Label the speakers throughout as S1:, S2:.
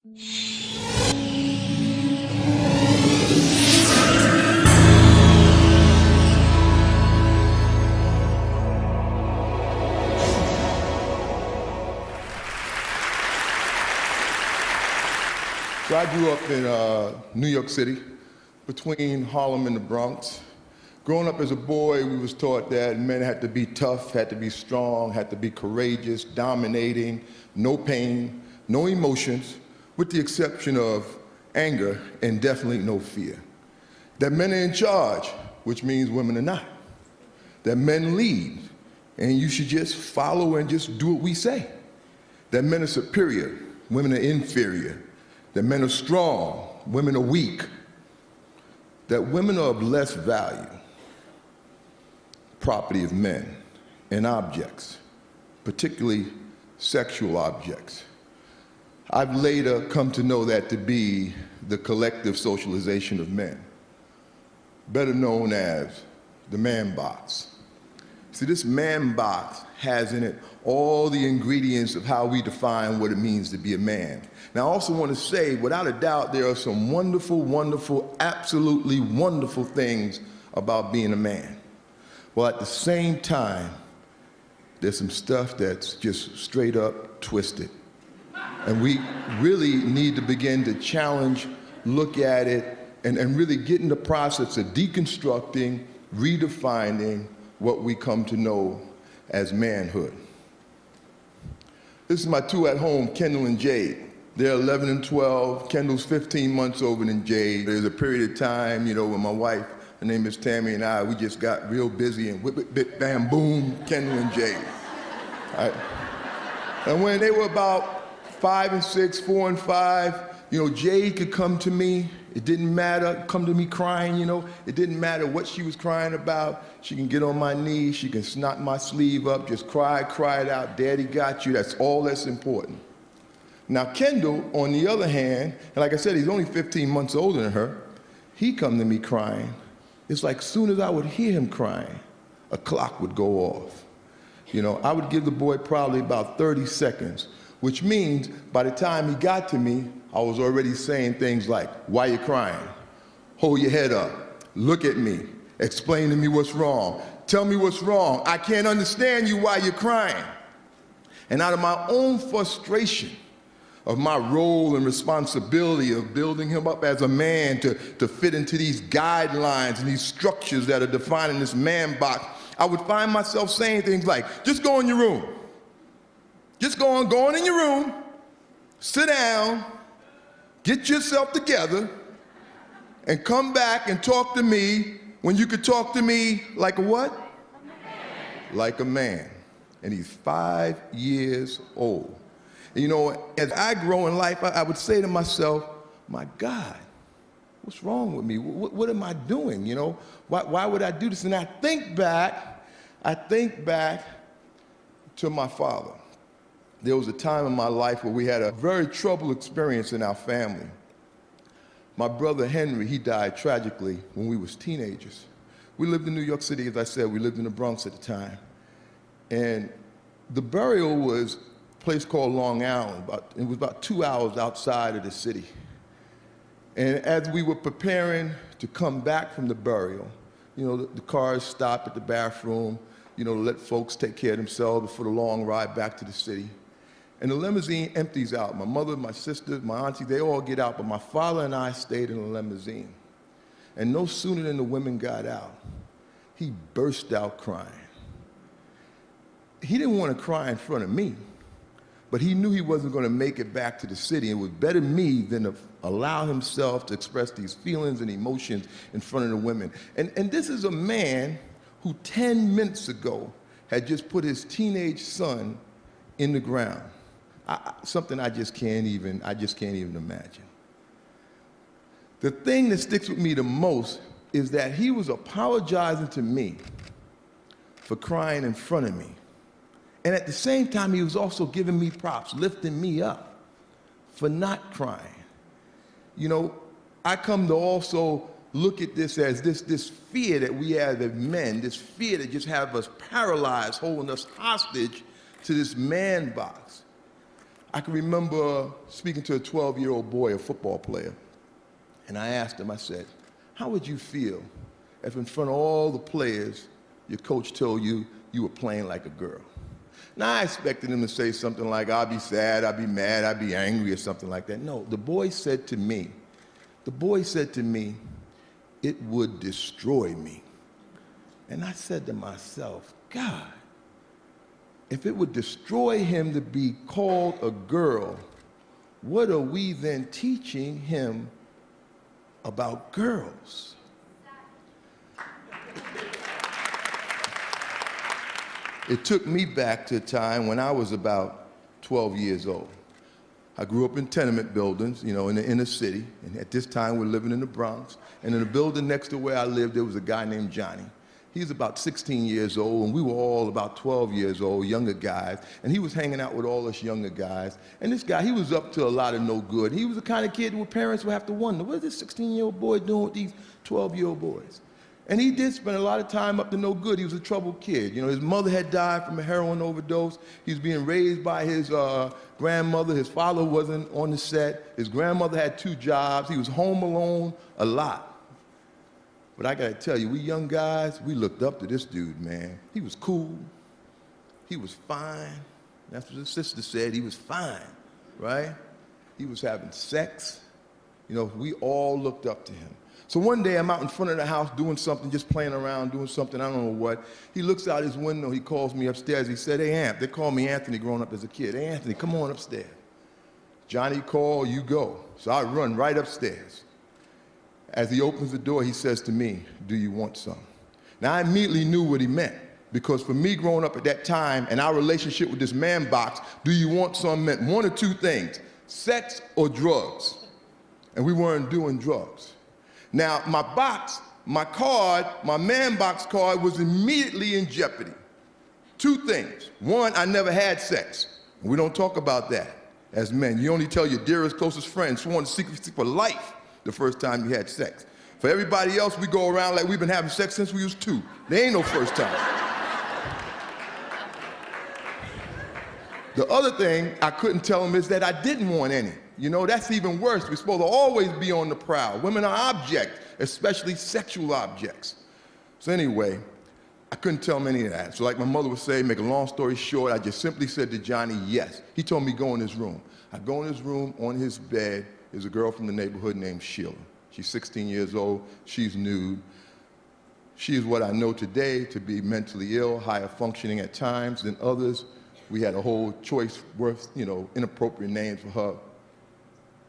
S1: So I grew up in New York City, between Harlem and the Bronx. Growing up as a boy, we was taught that men had to be tough, had to be strong, had to be courageous, dominating, no pain, no emotions, with the exception of anger and definitely no fear. That men are in charge, which means women are not. That men lead, and you should just follow and just do what we say. That men are superior, women are inferior. That men are strong, women are weak. That women are of less value, property of men, and objects, particularly sexual objects. I've later come to know that to be the collective socialization of men, better known as the man box. See, this man box has in it all the ingredients of how we define what it means to be a man. Now, I also want to say, without a doubt, there are some wonderful, wonderful, absolutely wonderful things about being a man. Well, at the same time, there's some stuff that's just straight up twisted. And we really need to begin to challenge, look at it, and really get in the process of deconstructing, redefining what we come to know as manhood. This is my two at home, Kendall and Jade. They're 11 and 12. Kendall's 15 months older than Jade. There's a period of time, when my wife, her name is Tammy, and I, we just got real busy and whip, whip, bit, bam, boom, Kendall and Jade. Right? And when they were about 5 and 6, 4 and 5, Jade could come to me. It didn't matter, come to me crying, It didn't matter what she was crying about. She can get on my knees, she can snot my sleeve up, just cry it out, Daddy got you, that's all that's important. Now Kendall, on the other hand, and like I said, he's only 15 months older than her, he come to me crying. It's like as soon as I would hear him crying, a clock would go off. I would give the boy probably about 30 seconds, which means by the time he got to me, I was already saying things like, why you crying? Hold your head up, look at me, explain to me what's wrong, tell me what's wrong, I can't understand you while you're crying. And out of my own frustration of my role and responsibility of building him up as a man to fit into these guidelines and these structures that are defining this man box, I would find myself saying things like, just go in your room. Just go on in your room, sit down, get yourself together, and come back and talk to me when you could talk to me like a what? A man. Like a man. And he's 5 years old. And as I grow in life, I would say to myself, my God, what's wrong with me? What am I doing, Why would I do this? And I think back to my father. There was a time in my life where we had a very troubled experience in our family. My brother Henry, he died tragically when we was teenagers. We lived in New York City, as I said, we lived in the Bronx at the time. And the burial was a place called Long Island. It was about 2 hours outside of the city. And as we were preparing to come back from the burial, the cars stopped at the bathroom, to let folks take care of themselves before the long ride back to the city. And the limousine empties out. My mother, my sisters, my auntie, they all get out, but my father and I stayed in the limousine. And no sooner than the women got out, he burst out crying. He didn't want to cry in front of me, but he knew he wasn't going to make it back to the city. It was better me than to allow himself to express these feelings and emotions in front of the women. And this is a man who 10 minutes ago had just put his teenage son in the ground. Something I just can't even imagine. The thing that sticks with me the most is that he was apologizing to me for crying in front of me. And at the same time, he was also giving me props, lifting me up for not crying. I come to also look at this as this fear that we have as men, this fear that just have us paralyzed, holding us hostage to this man box. I can remember speaking to a 12-year-old boy, a football player, and I asked him, I said, how would you feel if in front of all the players, your coach told you you were playing like a girl? Now, I expected him to say something like, I'll be sad, I'll be mad, I'll be angry, or something like that. No, the boy said to me, it would destroy me. And I said to myself, God, if it would destroy him to be called a girl, what are we then teaching him about girls? It took me back to a time when I was about 12 years old. I grew up in tenement buildings, you know, in the inner city, and at this time we're living in the Bronx. And in the building next to where I lived, there was a guy named Johnny. He was about 16 years old, and we were all about 12 years old, younger guys, and he was hanging out with all us younger guys. And this guy, he was up to a lot of no good. He was the kind of kid where parents would have to wonder, what is this 16-year-old boy doing with these 12-year-old boys? And he did spend a lot of time up to no good. He was a troubled kid. You know, his mother had died from a heroin overdose. He was being raised by his grandmother. His father wasn't on the set. His grandmother had 2 jobs. He was home alone a lot. But I gotta tell you, we young guys, we looked up to this dude, man. He was cool. He was fine. That's what his sister said. He was fine, right? He was having sex. You know, we all looked up to him. So one day I'm out in front of the house doing something, just playing around, doing something, I don't know what. He looks out his window, he calls me upstairs. He said, hey, Amp, they called me Anthony growing up as a kid. Hey, Anthony, come on upstairs. Johnny called, you go. So I run right upstairs. As he opens the door, he says to me, do you want some? Now, I immediately knew what he meant, because for me growing up at that time and our relationship with this man box, do you want some meant one or two things, sex or drugs. And we weren't doing drugs. Now, my box, my card, my man box card was immediately in jeopardy. 2 things. One, I never had sex. We don't talk about that as men. You only tell your dearest, closest friends sworn to secrecy for life the first time you had sex. For everybody else, we go around like we've been having sex since we was 2. There ain't no first time. The other thing I couldn't tell him is that I didn't want any. You know, that's even worse. We're supposed to always be on the prowl. Women are objects, especially sexual objects. So anyway, I couldn't tell him any of that. So like my mother would say, make a long story short, I just simply said to Johnny, yes. He told me go in his room. I go in his room, on his bed is a girl from the neighborhood named Sheila. She's 16 years old, she's nude. She is what I know today to be mentally ill, higher functioning at times than others. We had a whole choice worth, you know, inappropriate names for her.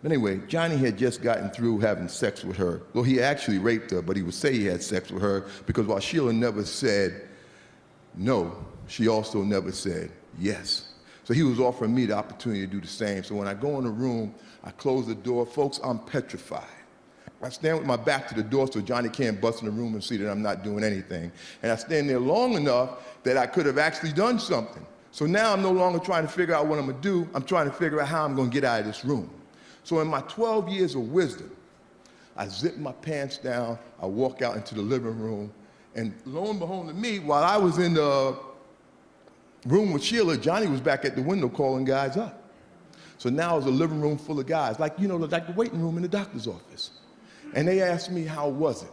S1: But anyway, Johnny had just gotten through having sex with her. Well, he actually raped her, but he would say he had sex with her because while Sheila never said no, she also never said yes. So he was offering me the opportunity to do the same. So when I go in the room, I close the door. Folks, I'm petrified. I stand with my back to the door so Johnny can't bust in the room and see that I'm not doing anything. And I stand there long enough that I could have actually done something. So now I'm no longer trying to figure out what I'm going to do. I'm trying to figure out how I'm going to get out of this room. So in my 12 years of wisdom, I zip my pants down, I walk out into the living room, and lo and behold to me, while I was in the room with Sheila, Johnny was back at the window calling guys up. So now it's a living room full of guys, like, you know, like the waiting room in the doctor's office. And they asked me, how was it?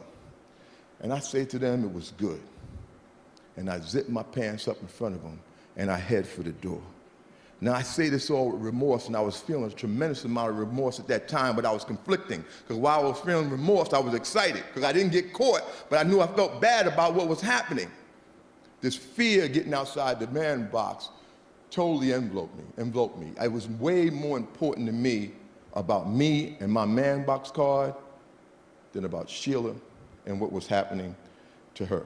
S1: And I say to them, it was good. And I zip my pants up in front of them, and I head for the door. Now, I say this all with remorse, and I was feeling a tremendous amount of remorse at that time, but I was conflicting. Because while I was feeling remorse, I was excited, because I didn't get caught, but I knew I felt bad about what was happening. This fear getting outside the man box totally enveloped me. It was way more important to me about me and my man box card than about Sheila and what was happening to her.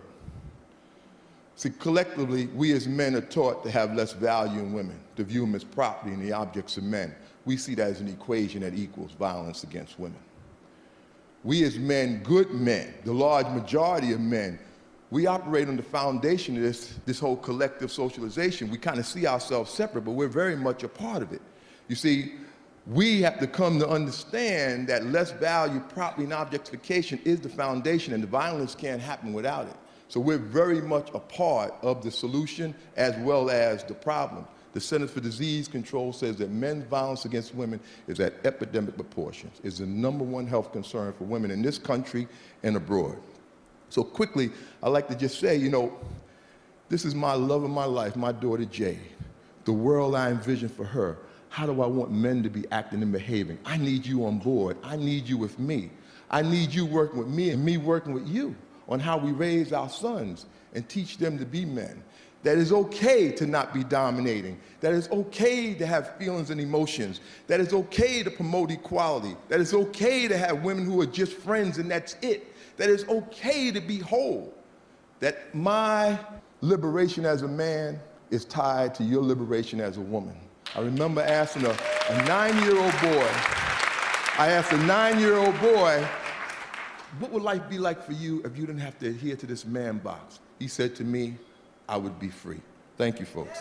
S1: See, collectively, we as men are taught to have less value in women, to view them as property and the objects of men. We see that as an equation that equals violence against women. We as men, good men, the large majority of men, we operate on the foundation of this whole collective socialization. We kind of see ourselves separate, but we're very much a part of it. You see, we have to come to understand that less value, property, and objectification is the foundation, and the violence can't happen without it. So we're very much a part of the solution as well as the problem. The Centers for Disease Control says that men's violence against women is at epidemic proportions. It's the #1 health concern for women in this country and abroad. So quickly, I'd like to just say, this is my love of my life, my daughter Jade. The world I envision for her. How do I want men to be acting and behaving? I need you on board. I need you with me. I need you working with me and me working with you on how we raise our sons and teach them to be men. That it's okay to not be dominating. That it's okay to have feelings and emotions. That it's okay to promote equality. That it's okay to have women who are just friends and that's it. That it's okay to be whole. That my liberation as a man is tied to your liberation as a woman. I remember asking a 9-year-old boy, what would life be like for you if you didn't have to adhere to this man box? He said to me, I would be free. Thank you, folks.